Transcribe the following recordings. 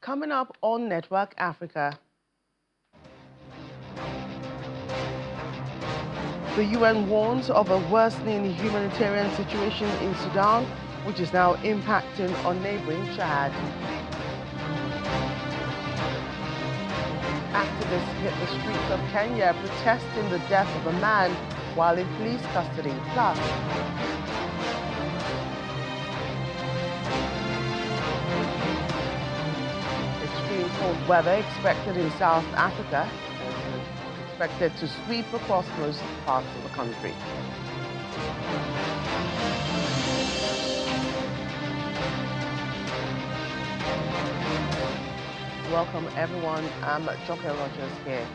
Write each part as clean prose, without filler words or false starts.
coming up on Network Africa. The UN warns of a worsening humanitarian situation in Sudan, which is now impacting on neighboring Chad. Activists hit the streets of Kenya protesting the death of a man while in police custody. Plus, extreme cold weather expected in South Africa, expected to sweep across most parts of the country. Welcome everyone, I'm Joke Rogers here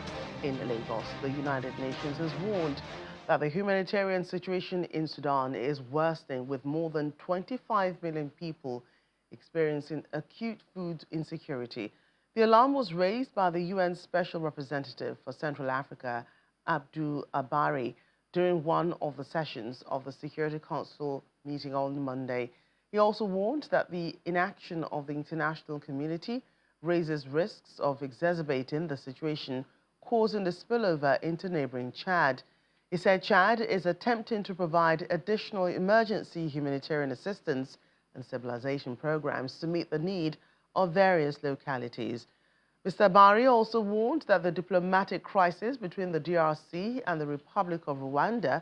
in Lagos. The United Nations has warned that the humanitarian situation in Sudan is worsening, with more than 25 million people experiencing acute food insecurity. The alarm was raised by the UN Special Representative for Central Africa, Abdul-Abari, during one of the sessions of the Security Council meeting on Monday. He also warned that the inaction of the international community raises risks of exacerbating the situation, causing the spillover into neighboring Chad. He said Chad is attempting to provide additional emergency humanitarian assistance and stabilization programs to meet the need of various localities. Mr. Abari also warned that the diplomatic crisis between the DRC and the Republic of Rwanda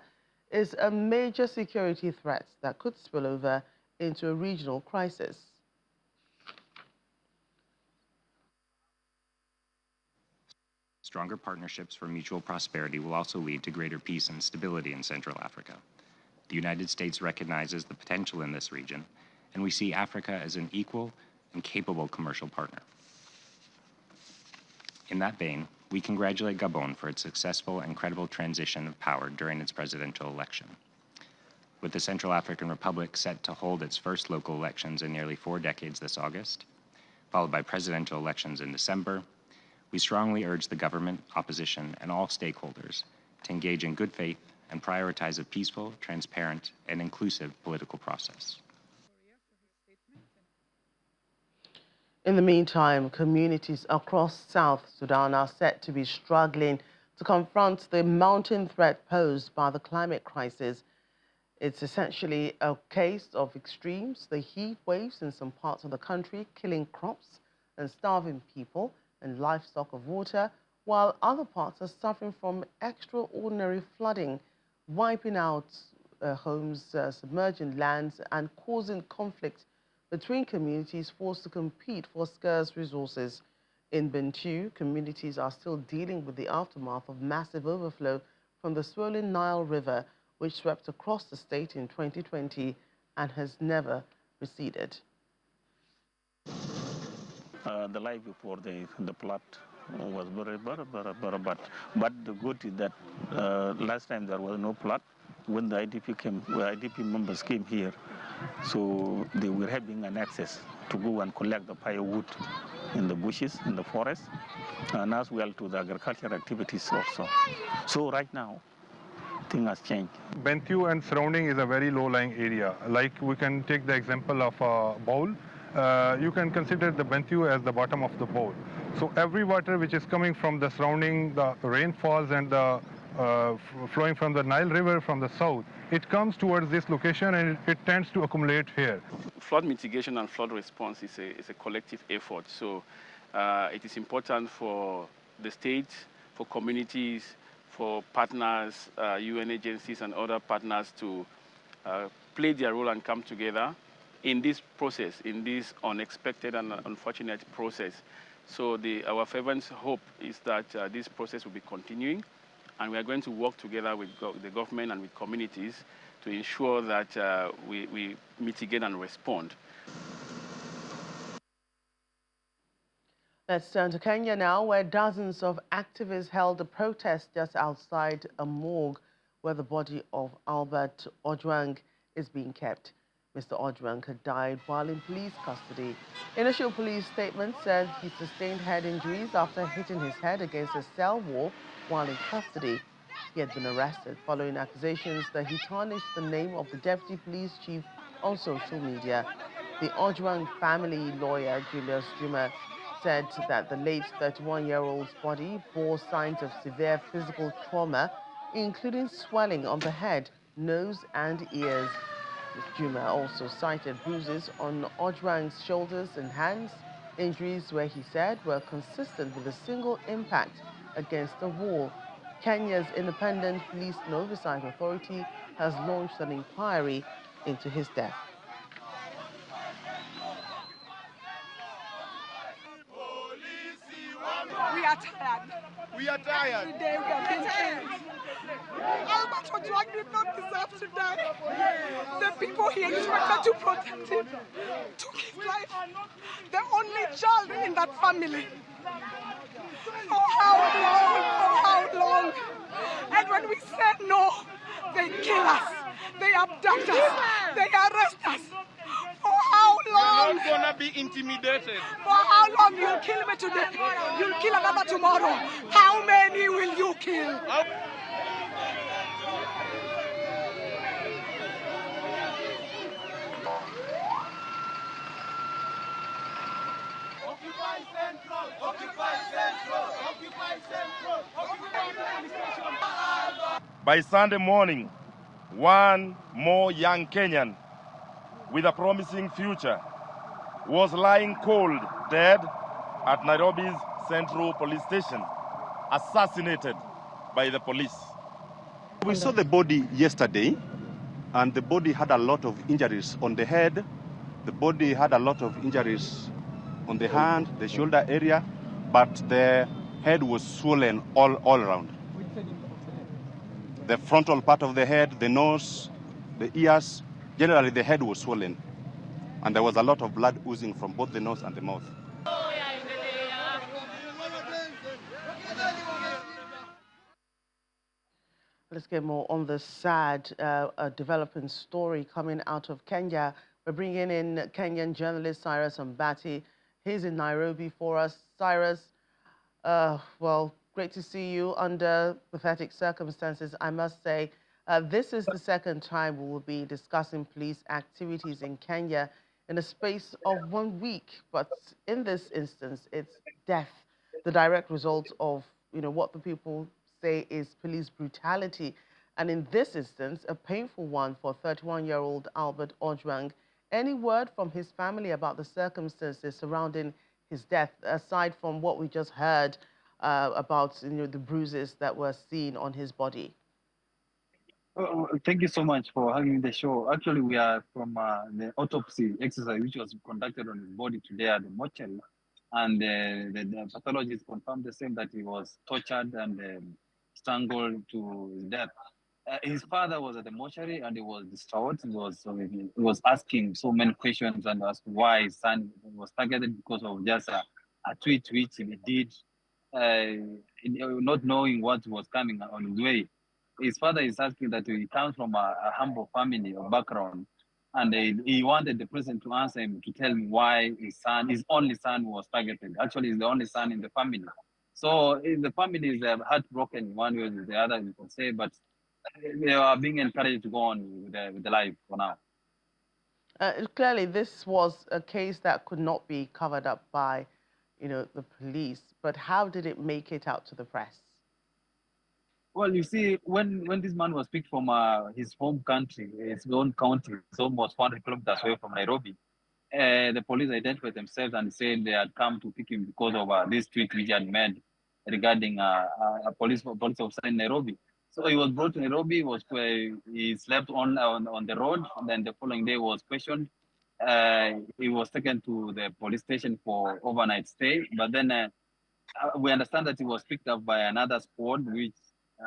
is a major security threat that could spill over into a regional crisis. Stronger partnerships for mutual prosperity will also lead to greater peace and stability in Central Africa. The United States recognizes the potential in this region, and we see Africa as an equal and capable commercial partner. In that vein, we congratulate Gabon for its successful and credible transition of power during its presidential election. With the Central African Republic set to hold its first local elections in nearly 4 decades this August, followed by presidential elections in December, we strongly urge the government, opposition, and all stakeholders to engage in good faith and prioritize a peaceful, transparent, and inclusive political process. In the meantime, communities across South Sudan are set to be struggling to confront the mounting threat posed by the climate crisis. It's essentially a case of extremes, the heat waves in some parts of the country killing crops and starving people and livestock of water, while other parts are suffering from extraordinary flooding, wiping out homes, submerging lands, and causing conflict between communities forced to compete for scarce resources. In Bentiu, communities are still dealing with the aftermath of massive overflow from the swollen Nile River, which swept across the state in 2020 and has never receded. The life before the flood was very bad. But the good is that last time there was no flood. When the IDP members came here, so they were having an access to go and collect the firewood in the bushes, in the forest, and as well to the agricultural activities also. So right now, things has changed. Bentiu and surrounding is a very low-lying area. Like we can take the example of a bowl. You can consider the Bentiu as the bottom of the bowl. So every water which is coming from the surrounding, the rainfalls and the flowing from the Nile River from the south, it comes towards this location and it tends to accumulate here. Flood mitigation and flood response is a collective effort. So it is important for the state, for communities, for partners, UN agencies and other partners to play their role and come together in this process, in this unexpected and unfortunate process. So our fervent hope is that this process will be continuing, and we are going to work together with the government and with communities to ensure that we mitigate and respond. Let's turn to Kenya now, where dozens of activists held a protest just outside a morgue where the body of Albert Ojwang is being kept. Mr. Ojwang had died while in police custody. Initial police statement said he sustained head injuries after hitting his head against a cell wall while in custody. He had been arrested following accusations that he tarnished the name of the deputy police chief on social media. The Ojwang family lawyer, Julius Juma, said that the late 31-year-old's body bore signs of severe physical trauma, including swelling on the head, nose, and ears. Ms. Juma also cited bruises on Ojwang's shoulders and hands, injuries where he said were consistent with a single impact against the wall. Kenya's Independent Police and Oversight Authority has launched an inquiry into his death. We are tired. We are tired. Every day we are being killed. Albert Ojwang did not deserve to die. The people he expected to protect him took his life. The only child in that family. For how long? For how long? And when we said no, they kill us. They abduct us. They arrest us. For how long? We're not gonna be intimidated. For how long? You'll kill me today. You'll kill another tomorrow. How many will you kill? Occupy Central! Occupy Central! Occupy Central! By Sunday morning, one more young Kenyan with a promising future was lying cold, dead at Nairobi's Central Police Station, assassinated by the police. We saw the body yesterday, and the body had a lot of injuries on the head. The body had a lot of injuries on the hand, the shoulder area, but the head was swollen all around. The frontal part of the head, the nose, the ears, generally the head was swollen. And there was a lot of blood oozing from both the nose and the mouth. Let's get more on the sad developing story coming out of Kenya. We're bringing in Kenyan journalist Cyrus Mbati. He's in Nairobi for us. Cyrus, well, great to see you under pathetic circumstances, I must say. This is the second time we will be discussing police activities in Kenya in a space of 1 week. But in this instance, it's death, the direct result of, what the people say is police brutality. And in this instance, a painful one for 31-year-old Albert Ojwang. Any word from his family about the circumstances surrounding his death, aside from what we just heard about the bruises that were seen on his body? Thank you so much for having the show. Actually, we are from the autopsy exercise, which was conducted on his body today at the mortuary. And the pathologists confirmed the same, that he was tortured and strangled to his death. His father was at the mortuary and he was distraught. He was asking so many questions and asked why his son was targeted because of just a tweet which he did, not knowing what was coming on his way. His father is asking that he comes from a humble family or background, and he wanted the president to answer him, to tell him why his only son was targeted. Actually, he's the only son in the family. So the family is heartbroken one way or the other, you can say, but they are being encouraged to go on with the life for now. Clearly, this was a case that could not be covered up by, the police. But how did it make it out to the press? Well, you see, when this man was picked from his home country, his own county, it's almost 400 kilometers away from Nairobi, the police identified themselves and said they had come to pick him because of this tweet which he had made regarding a police officer in Nairobi. So he was brought to Nairobi. He slept on the road. And then the following day was questioned. He was taken to the police station for overnight stay. But then we understand that he was picked up by another squad, which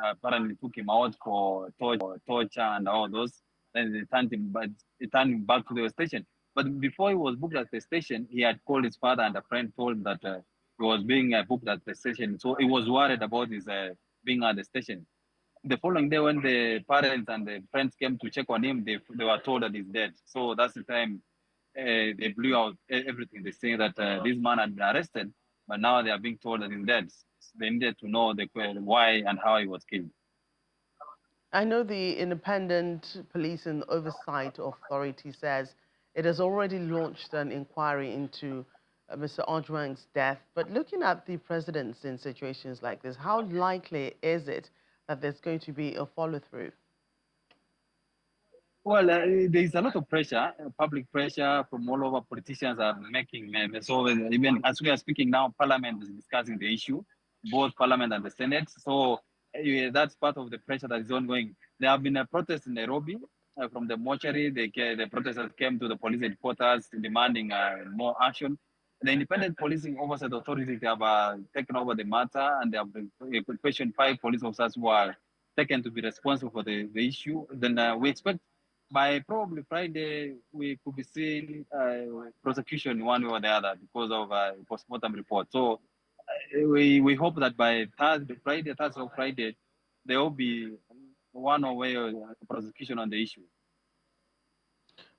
apparently took him out for torture and all those. Then they turned him back to the station. But before he was booked at the station, he had called his father, and a friend told him that he was being booked at the station. So he was worried about his being at the station. The following day, when the parents and the friends came to check on him, they were told that he's dead. So that's the time they blew out everything. They say that this man had been arrested, but now they are being told that he's dead. They needed to know why and how he was killed. I know the Independent Police and Oversight Authority says it has already launched an inquiry into, Mr. Ojwang's death. But looking at the presidents in situations like this, how likely is it that there's going to be a follow-through? Well, there is a lot of pressure, public pressure from all over. Politicians are making, so even as we are speaking now, Parliament is discussing the issue, both Parliament and the Senate. So that's part of the pressure that is ongoing. There have been a protest in Nairobi from the mortuary. The protesters came to the police headquarters demanding more action. The Independent Policing Oversight Authority have taken over the matter, and they have questioned 5 police officers who are taken to be responsible for the issue. Then we expect by probably Friday, we could be seeing prosecution one way or the other because of postmortem report. So we hope that by Thursday or Friday, there will be one way or prosecution on the issue.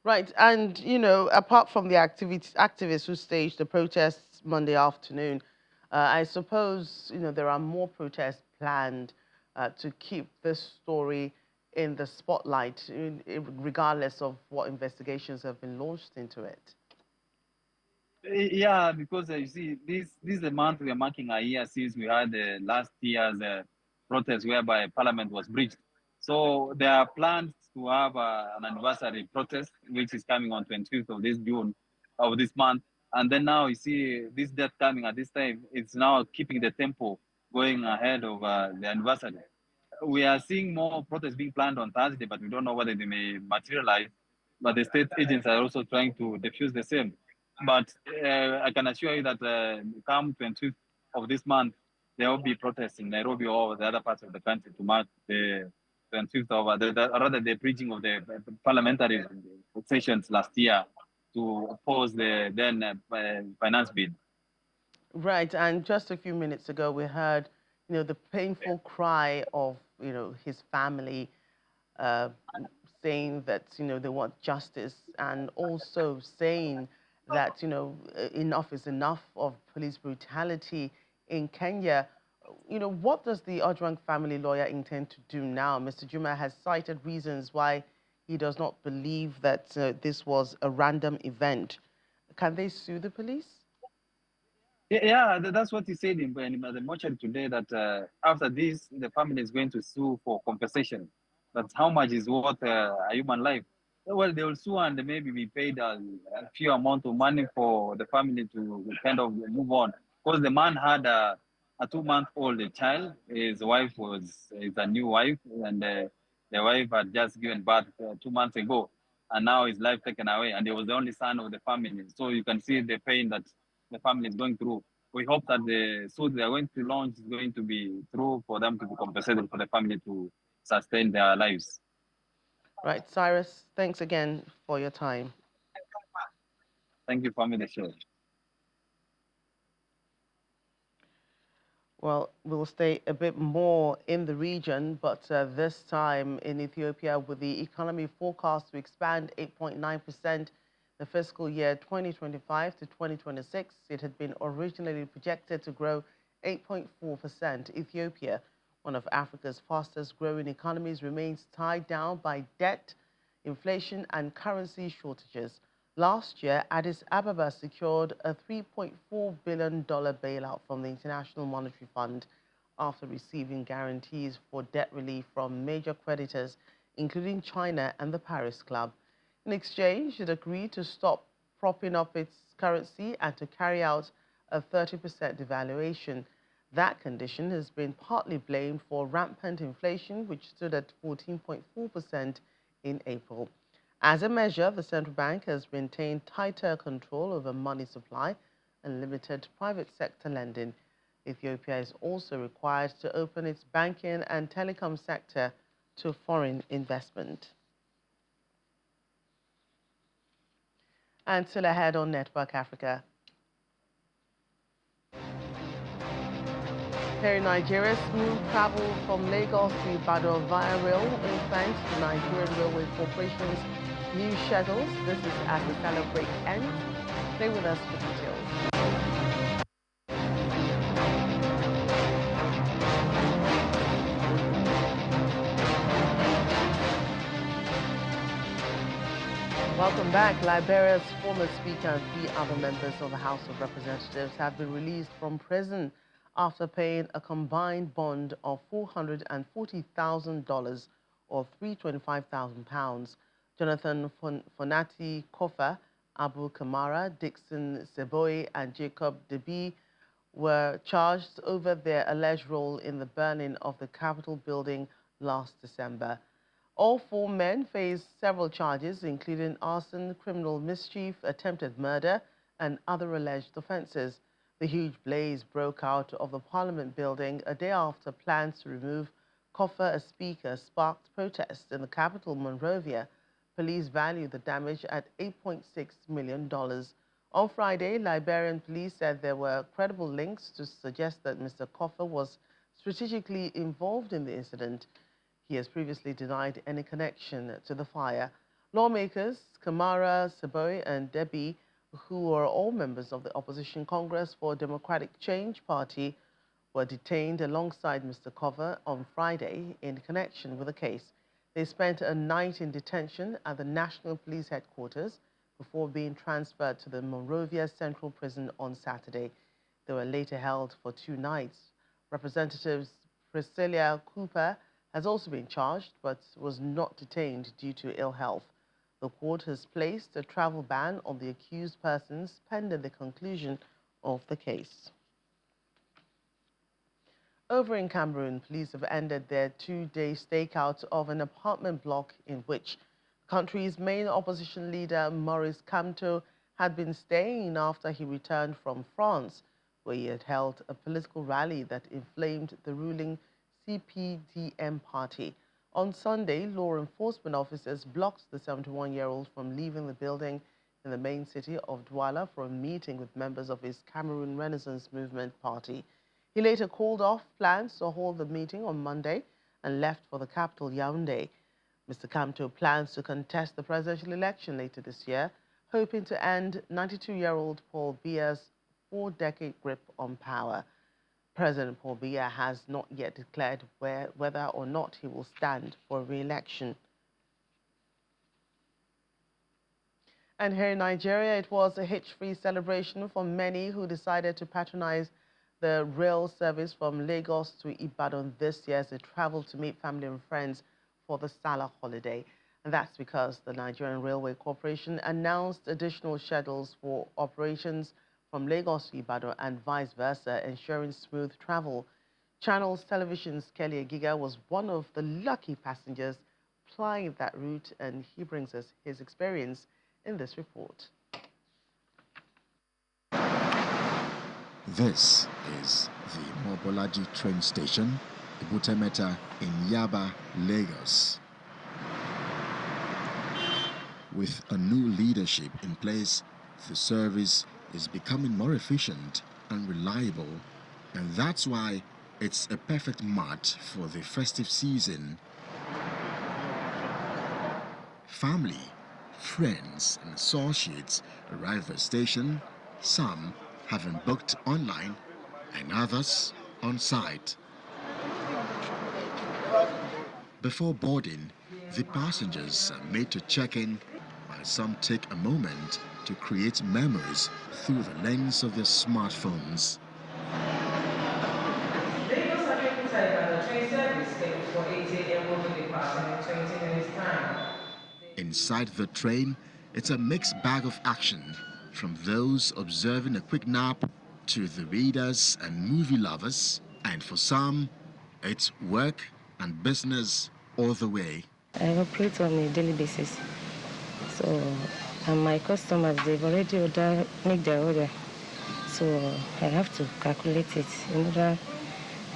Right, and apart from the activists who staged the protests Monday afternoon, I suppose there are more protests planned to keep this story in the spotlight, regardless of what investigations have been launched into it. Yeah, because you see, this is the month we are marking a year since we had last year's protest whereby Parliament was breached. So there are plans to have an anniversary protest, which is coming on 25th of this June, of this month. And then now you see this death coming at this time, it's now keeping the tempo going ahead of the anniversary. We are seeing more protests being planned on Thursday, but we don't know whether they may materialize. But the state agents are also trying to defuse the same. But I can assure you that come 25th of this month, there will be protests in Nairobi or the other parts of the country to mark the 25th of the breaching of the parliamentary sessions last year to oppose the then finance bill. Right, and just a few minutes ago, we heard, the painful cry of, his family saying that, they want justice, and also saying that, enough is enough of police brutality in Kenya. What does the Ojwang family lawyer intend to do now? Mr. Juma has cited reasons why he does not believe that this was a random event. Can they sue the police? Yeah, that's what he said in the mortuary today, that after this, the family is going to sue for compensation. That's how much is worth a human life. Well, they will sue and maybe be paid a few amount of money for the family to kind of move on. Because the man had a 2-month-old child. His wife is a new wife, and the wife had just given birth 2 months ago, and now his life taken away, and he was the only son of the family. So you can see the pain that the family is going through. We hope that the suit they are going to launch is going to be true for them to be compensated for the family to sustain their lives. Right, Cyrus, thanks again for your time. Thank you for having the show. Well, we'll stay a bit more in the region, but this time in Ethiopia, with the economy forecast to expand 8.9% the fiscal year 2025 to 2026. It had been originally projected to grow 8.4%. Ethiopia, one of Africa's fastest growing economies, remains tied down by debt, inflation, and currency shortages. Last year, Addis Ababa secured a $3.4 billion bailout from the International Monetary Fund after receiving guarantees for debt relief from major creditors, including China and the Paris Club. In exchange, it agreed to stop propping up its currency and to carry out a 30% devaluation. That condition has been partly blamed for rampant inflation, which stood at 14.4% in April. As a measure, the central bank has maintained tighter control over money supply and limited private sector lending. Ethiopia is also required to open its banking and telecom sector to foreign investment. And still ahead on Network Africa. Here in Nigeria, smooth travel from Lagos to Ibadan via rail, all thanks to Nigerian Railway Corporation's new schedules. This is as the celebrate ends. Stay with us for details. Welcome back. Liberia's former speaker and 3 other members of the House of Representatives have been released from prison after paying a combined bond of $440,000 or £325,000. Jonathan Fonati Kofa, Abu Kamara, Dixon Seboy, and Jacob Debi were charged over their alleged role in the burning of the Capitol building last December. All 4 men face several charges, including arson, criminal mischief, attempted murder, and other alleged offences. The huge blaze broke out of the Parliament building a day after plans to remove Kofa as Speaker sparked protests in the capital, Monrovia. Police value the damage at $8.6 million. On Friday, Liberian police said there were credible links to suggest that Mr. Kofa was strategically involved in the incident. He has previously denied any connection to the fire. Lawmakers Kamara, Seboy, and Debi, who are all members of the opposition Congress for Democratic Change Party, were detained alongside Mr. Kofa on Friday in connection with the case. They spent a night in detention at the National Police Headquarters before being transferred to the Monrovia Central Prison on Saturday. They were later held for 2 nights. Representatives Priscilla Cooper has also been charged but was not detained due to ill health. The court has placed a travel ban on the accused persons pending the conclusion of the case. Over in Cameroon, police have ended their 2-day stakeout of an apartment block in which the country's main opposition leader, Maurice Kamto, had been staying after he returned from France, where he had held a political rally that inflamed the ruling CPDM party. On Sunday, law enforcement officers blocked the 71-year-old from leaving the building in the main city of Dudullah for a meeting with members of his Cameroon Renaissance Movement party. He later called off plans to hold the meeting on Monday and left for the capital, Yaoundé. Mr. Kamto plans to contest the presidential election later this year, hoping to end 92-year-old Paul Biya's 4-decade grip on power. President Paul Biya has not yet declared whether or not he will stand for re-election. And here in Nigeria, it was a hitch-free celebration for many who decided to patronize the rail service from Lagos to Ibadan this year as they traveled to meet family and friends for the Salah holiday. And that's because the Nigerian Railway Corporation announced additional schedules for operations from Lagos to Ibadan and vice versa, ensuring smooth travel. Channels Television's Kelly Egiga was one of the lucky passengers plying that route, and he brings us his experience in this report. This is the Mobolaji train station, Ibutemeta in Yaba, Lagos. With a new leadership in place, the service is becoming more efficient and reliable, and that's why it's a perfect match for the festive season. Family, friends, and associates arrive at the station, some having booked online and others on site. Before boarding, the passengers are made to check in, while some take a moment to create memories through the lens of their smartphones. Lagos African Type train service scheduled for 8 a.m. will be departing in 20 minutes' time. Inside the train, it's a mixed bag of action, from those observing a quick nap to the readers and movie lovers, and for some, it's work and business all the way. I operate on a daily basis, and my customers, they've already make their order, so I have to calculate it in order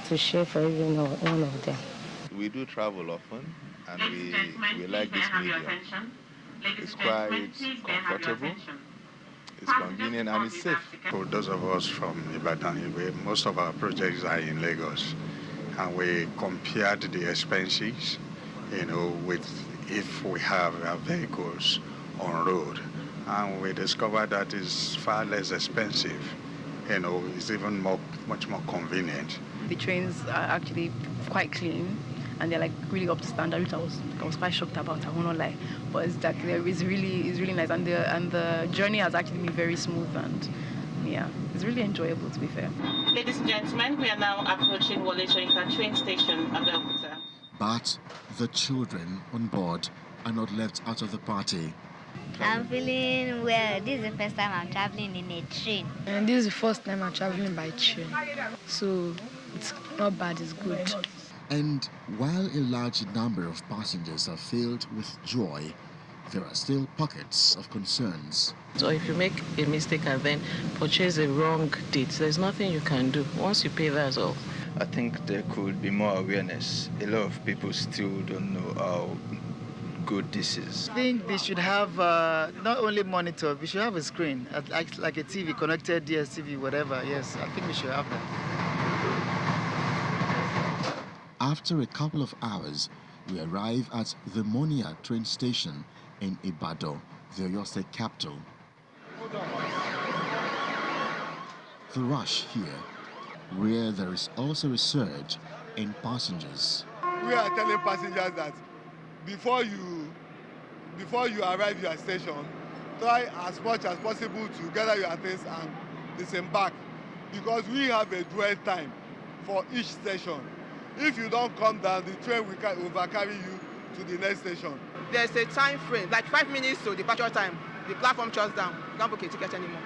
to share for every one of them. We do travel often, and we like this medium. It's quite comfortable, it's convenient, and it's safe. For those of us from Ibadan, most of our projects are in Lagos, and we compared the expenses, with if we have our vehicles on road, and we discovered that it's far less expensive. It's even much more convenient. The trains are actually quite clean, and they're like really up to standard, which I was quite shocked about. I will not lie, but it's like it's really nice, and the journey has actually been very smooth, and yeah, it's really enjoyable, to be fair. Ladies and gentlemen, we are now approaching Wole Soyinka train station, Abeokuta. But the children on board are not left out of the party. I'm feeling well. This is the first time I'm traveling in a train. And this is the first time I'm traveling by train. So it's not bad, it's good. And while a large number of passengers are filled with joy, there are still pockets of concerns. So if you make a mistake and then purchase a wrong date, there's nothing you can do. Once you pay, that's all. I think there could be more awareness. A lot of people still don't know how good this is. I think they should have not only monitor, we should have a screen, like a TV, connected DSTV, whatever. Yes, I think we should have that. After a couple of hours, we arrive at the Monia train station in Ibadan, the Oyo State capital. The rush here, where there is also a surge in passengers. We are telling passengers that before you arrive your station, try as much as possible to gather your things and disembark, because we have a dwell time for each station. If you don't come down, the train will overcarry you to the next station. There's a time frame, like 5 minutes to departure time. The platform shuts down. You can't book a ticket anymore.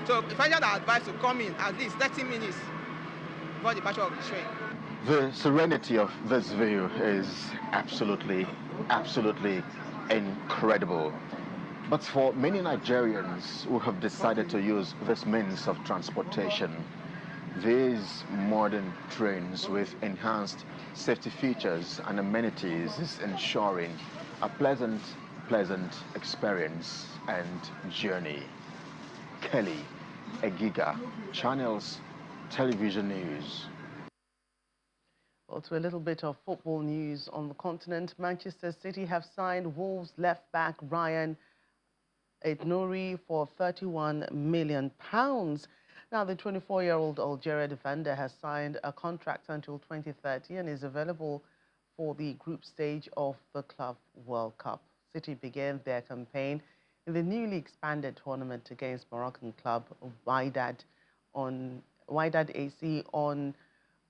So passengers are advised to come in at least 30 minutes before departure of the train. The serenity of this view is absolutely incredible. But for many Nigerians who have decided to use this means of transportation, these modern trains with enhanced safety features and amenities is ensuring a pleasant experience and journey. Kelly Egiga, Channels Television News. Well, to a little bit of football news on the continent. Manchester City have signed Wolves left-back Ryan Aït-Nouri for £31 million. Now, the 24-year-old Algeria defender has signed a contract until 2030 and is available for the group stage of the Club World Cup. City began their campaign in the newly expanded tournament against Moroccan club Wydad AC on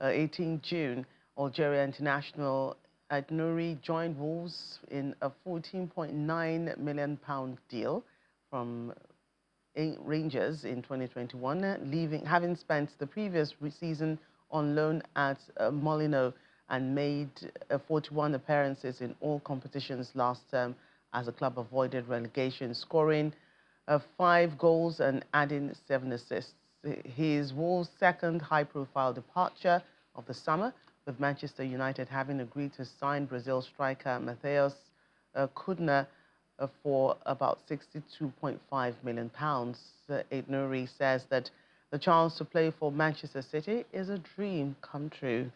18 June. Algeria international Aït-Nouri joined Wolves in a £14.9 million deal from Rangers in 2021, having spent the previous season on loan at Molino and made 41 appearances in all competitions last term as the club avoided relegation, scoring 5 goals and adding 7 assists. His Wolves' second high-profile departure of the summer, with Manchester United having agreed to sign Brazil striker Matheus Cunha for about £62.5 million. Aït-Nouri says that the chance to play for Manchester City is a dream come true.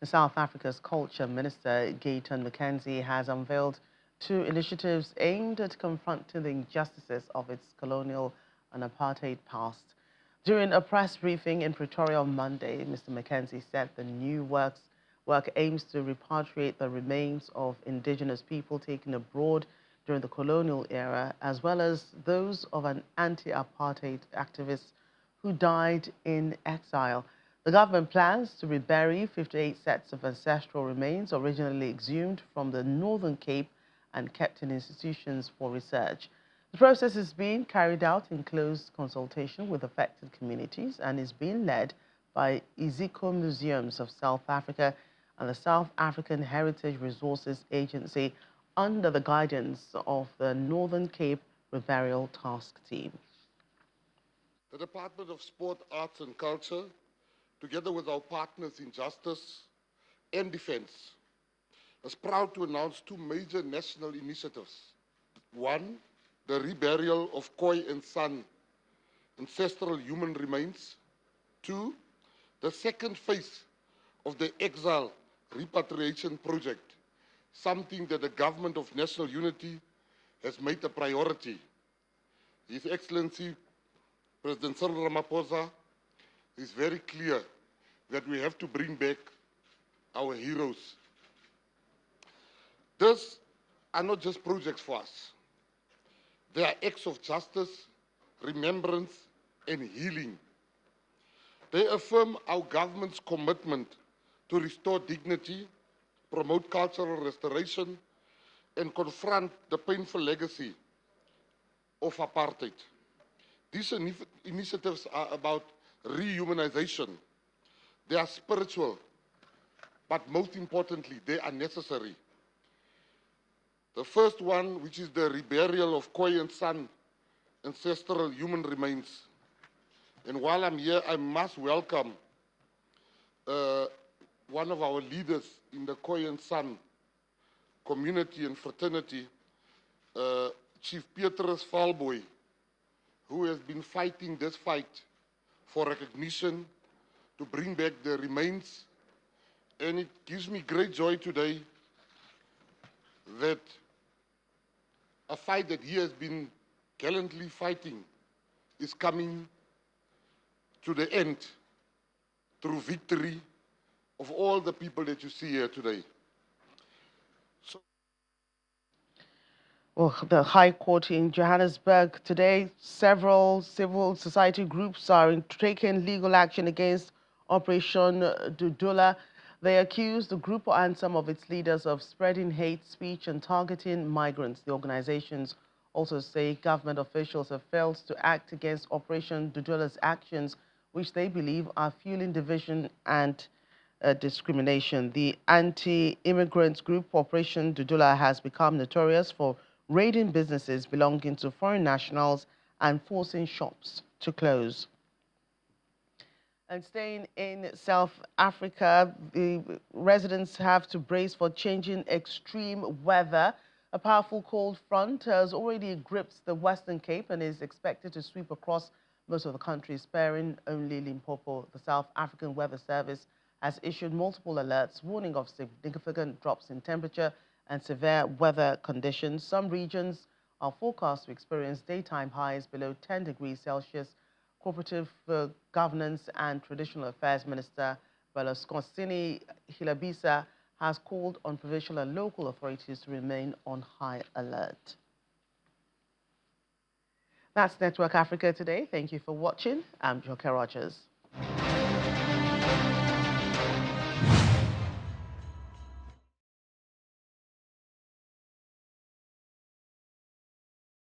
South Africa's Culture Minister Gayton McKenzie has unveiled 2 initiatives aimed at confronting the injustices of its colonial and apartheid past. During a press briefing in Pretoria on Monday, Mr. McKenzie said the new work aims to repatriate the remains of indigenous people taken abroad during the colonial era, as well as those of an anti-apartheid activist who died in exile. The government plans to rebury 58 sets of ancestral remains originally exhumed from the Northern Cape and kept in institutions for research. The process is being carried out in close consultation with affected communities and is being led by Iziko Museums of South Africa and the South African Heritage Resources Agency under the guidance of the Northern Cape Reburial Task Team. The Department of Sport, Arts and Culture, together with our partners in justice and defense, is proud to announce 2 major national initiatives. 1, the reburial of Khoi and San ancestral human remains. 2, the second phase of the exile repatriation project, something that the Government of National Unity has made a priority. His Excellency President Cyril Ramaphosa is very clear that we have to bring back our heroes. These are not just projects for us. They are acts of justice, remembrance, and healing. They affirm our government's commitment to restore dignity, promote cultural restoration, and confront the painful legacy of apartheid. These initiatives are about rehumanization. They are spiritual, but most importantly, they are necessary. The first one, which is the reburial of Khoi and San ancestral human remains. And while I'm here, I must welcome one of our leaders in the Khoi and San community and fraternity, Chief Petrus Falboy, who has been fighting this fight for recognition to bring back the remains. And it gives me great joy today that a fight that he has been gallantly fighting is coming to the end through victory of all the people that you see here today. Well, the High Court in Johannesburg today, several civil society groups are taking legal action against Operation Dudullah. They accuse the group and some of its leaders of spreading hate speech and targeting migrants. The organizations also say government officials have failed to act against Operation Dudullah's actions, which they believe are fueling division and discrimination. The anti-immigrant group Operation Dudullah has become notorious for raiding businesses belonging to foreign nationals and forcing shops to close. And staying in South Africa, the residents have to brace for changing extreme weather. A powerful cold front has already gripped the Western Cape and is expected to sweep across most of the country, sparing only Limpopo. The South African Weather Service has issued multiple alerts warning of significant drops in temperature and severe weather conditions. Some regions are forecast to experience daytime highs below 10 degrees Celsius. Cooperative Governance and Traditional Affairs Minister Beloscosini Hilabisa has called on provincial and local authorities to remain on high alert. That's Network Africa today. Thank you for watching. I'm Joke Rogers.